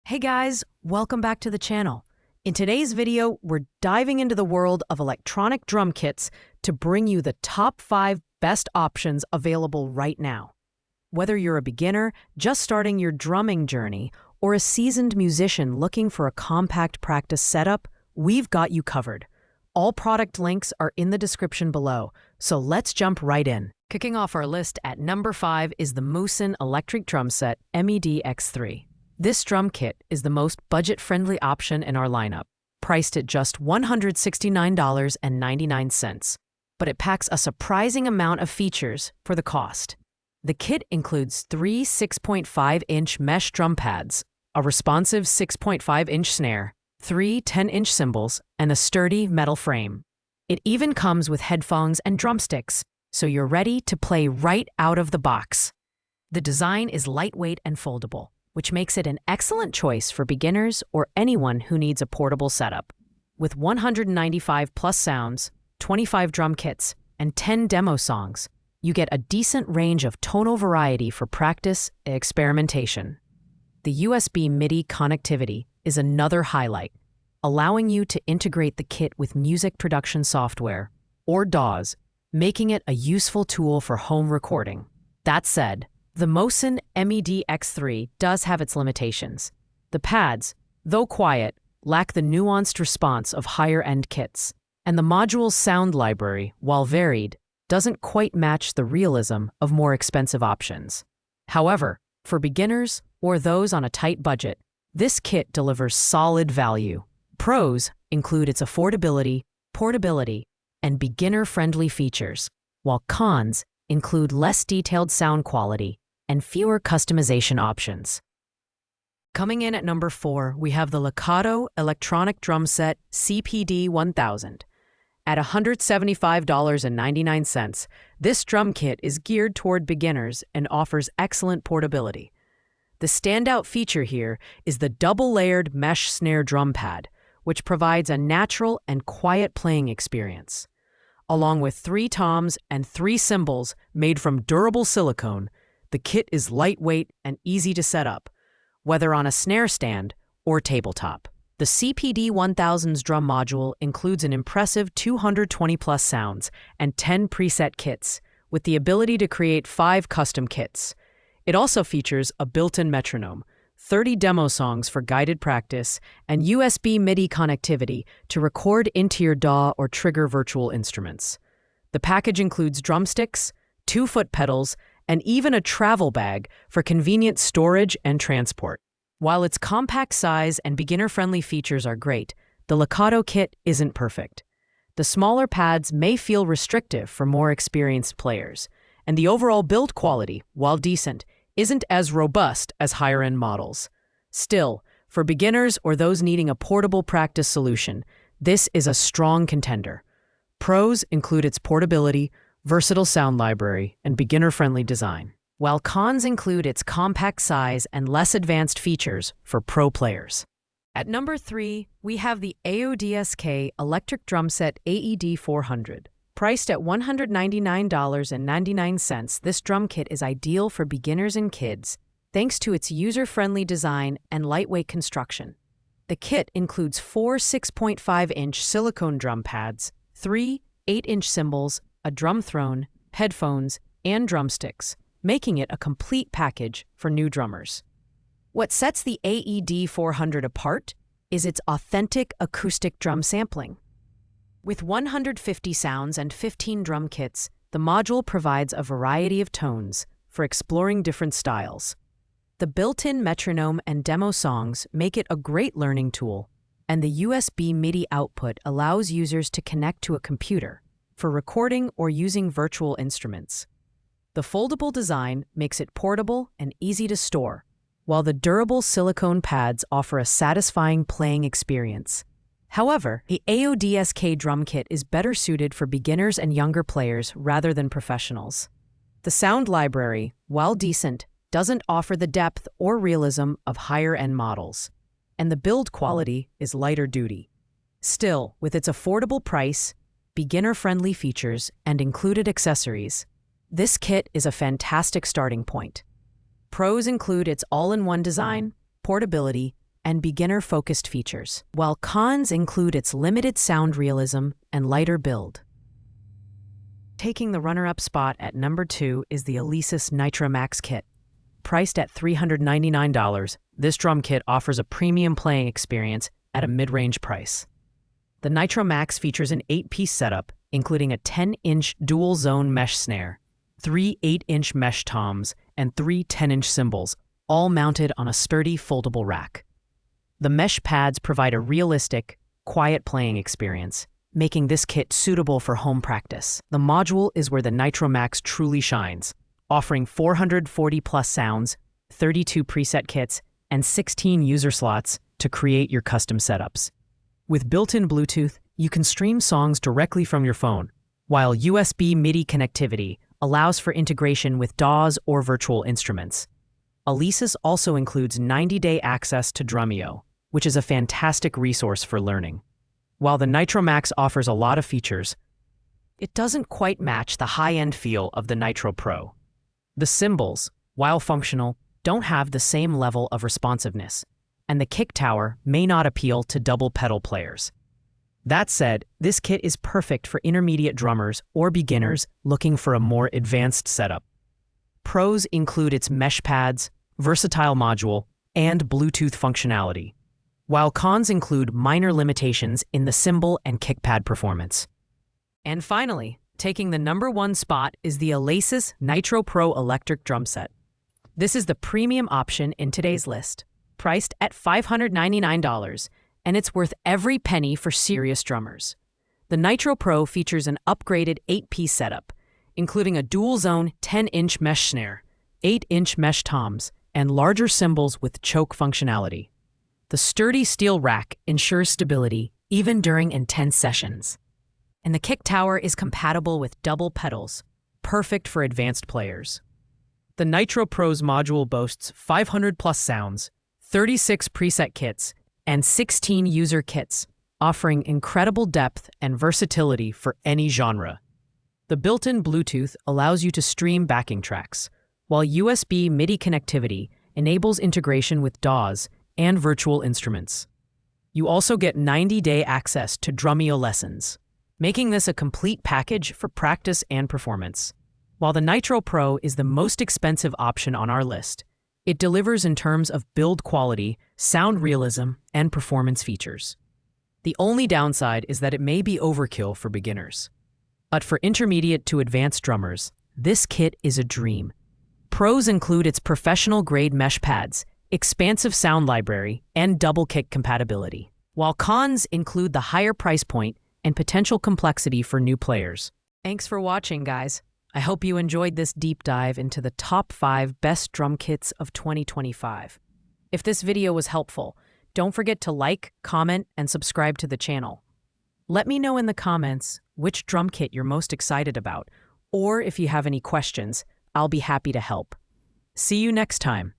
Hey guys, welcome back to the channel. In today's video, we're diving into the world of electronic drum kits to bring you the top 5 best options available right now. Whether you're a beginner just starting your drumming journey or a seasoned musician looking for a compact practice setup, we've got you covered. All product links are in the description below, so let's jump right in. Kicking off our list at number 5 is the Moosin electric drum set MIDI X3. This drum kit is the most budget-friendly option in our lineup, priced at just $169.99, but it packs a surprising amount of features for the cost. The kit includes 3 6.5-inch mesh drum pads, a responsive 6.5-inch snare, 3 10-inch cymbals, and a sturdy metal frame. It even comes with headphones and drumsticks, so you're ready to play right out of the box. The design is lightweight and foldable, which makes it an excellent choice for beginners or anyone who needs a portable setup. With 195 plus sounds, 25 drum kits, and 10 demo songs, you get a decent range of tonal variety for practice and experimentation. The USB MIDI connectivity is another highlight, allowing you to integrate the kit with music production software, or DAWs, making it a useful tool for home recording. That said, the Moosin MIDI X3 does have its limitations. The pads, though quiet, lack the nuanced response of higher-end kits, and the module's sound library, while varied, doesn't quite match the realism of more expensive options. However, for beginners or those on a tight budget, this kit delivers solid value. Pros include its affordability, portability, and beginner-friendly features, while cons include less detailed sound quality and fewer customization options. Coming in at number 4, we have the Alesis Electronic Drum Set CPD 1000. At $175.99, this drum kit is geared toward beginners and offers excellent portability. The standout feature here is the double-layered mesh snare drum pad, which provides a natural and quiet playing experience. Along with 3 toms and 3 cymbals made from durable silicone, the kit is lightweight and easy to set up, whether on a snare stand or tabletop. The CPD 1000's drum module includes an impressive 220-plus sounds and 10 preset kits, with the ability to create 5 custom kits. It also features a built-in metronome, 30 demo songs for guided practice, and USB MIDI connectivity to record into your DAW or trigger virtual instruments. The package includes drumsticks, 2 foot pedals, and even a travel bag for convenient storage and transport. While its compact size and beginner-friendly features are great, the Alesis kit isn't perfect. The smaller pads may feel restrictive for more experienced players, and the overall build quality, while decent, isn't as robust as higher-end models. Still, for beginners or those needing a portable practice solution, this is a strong contender. Pros include its portability, versatile sound library, and beginner-friendly design, while cons include its compact size and less advanced features for pro players. At number 3, we have the AODSK Electric Drum Set AED 400. Priced at $199.99, this drum kit is ideal for beginners and kids, thanks to its user-friendly design and lightweight construction. The kit includes 4 6.5-inch silicone drum pads, 3 8-inch cymbals, a drum throne, headphones, and drumsticks, making it a complete package for new drummers. What sets the AED 400 apart is its authentic acoustic drum sampling. With 150 sounds and 15 drum kits, the module provides a variety of tones for exploring different styles. The built-in metronome and demo songs make it a great learning tool, and the USB MIDI output allows users to connect to a computer for recording or using virtual instruments. The foldable design makes it portable and easy to store, while the durable silicone pads offer a satisfying playing experience. However, the AODSK drum kit is better suited for beginners and younger players rather than professionals. The sound library, while decent, doesn't offer the depth or realism of higher-end models, and the build quality is lighter duty. Still, with its affordable price, beginner-friendly features, and included accessories, this kit is a fantastic starting point. Pros include its all-in-one design, portability, and beginner-focused features, while cons include its limited sound realism and lighter build. Taking the runner-up spot at number 2 is the Alesis Nitro Max kit. Priced at $399, this drum kit offers a premium playing experience at a mid-range price. The Nitro Max features an 8-piece setup, including a 10-inch dual-zone mesh snare, 3 8-inch mesh toms, and 3 10-inch cymbals, all mounted on a sturdy foldable rack. The mesh pads provide a realistic, quiet playing experience, making this kit suitable for home practice. The module is where the Nitro Max truly shines, offering 440-plus sounds, 32 preset kits, and 16 user slots to create your custom setups. With built-in Bluetooth, you can stream songs directly from your phone, while USB MIDI connectivity allows for integration with DAWs or virtual instruments. Alesis also includes 90-day access to Drumeo, which is a fantastic resource for learning. While the Nitro Max offers a lot of features, it doesn't quite match the high-end feel of the Nitro Pro. The cymbals, while functional, don't have the same level of responsiveness, and the kick tower may not appeal to double pedal players. That said, this kit is perfect for intermediate drummers or beginners looking for a more advanced setup. Pros include its mesh pads, versatile module, and Bluetooth functionality, while cons include minor limitations in the cymbal and kick pad performance. And finally, taking the number 1 spot is the Alesis Nitro Pro electric drum set. This is the premium option in today's list, priced at $599, and it's worth every penny for serious drummers. The Nitro Pro features an upgraded 8-piece setup, including a dual-zone 10-inch mesh snare, 8-inch mesh toms, and larger cymbals with choke functionality. The sturdy steel rack ensures stability even during intense sessions. And the kick tower is compatible with double pedals, perfect for advanced players. The Nitro Pro's module boasts 500-plus sounds, 36 preset kits, and 16 user kits, offering incredible depth and versatility for any genre. The built-in Bluetooth allows you to stream backing tracks, while USB MIDI connectivity enables integration with DAWs and virtual instruments. You also get 90-day access to Drumeo lessons, making this a complete package for practice and performance. While the Nitro Pro is the most expensive option on our list, it delivers in terms of build quality, sound realism, and performance features. The only downside is that it may be overkill for beginners. But for intermediate to advanced drummers, this kit is a dream. Pros include its professional-grade mesh pads, expansive sound library, and double kick compatibility, while cons include the higher price point and potential complexity for new players. Thanks for watching, guys. I hope you enjoyed this deep dive into the top 5 best drum kits of 2025. If this video was helpful, don't forget to like, comment, and subscribe to the channel. Let me know in the comments which drum kit you're most excited about, or if you have any questions, I'll be happy to help. See you next time.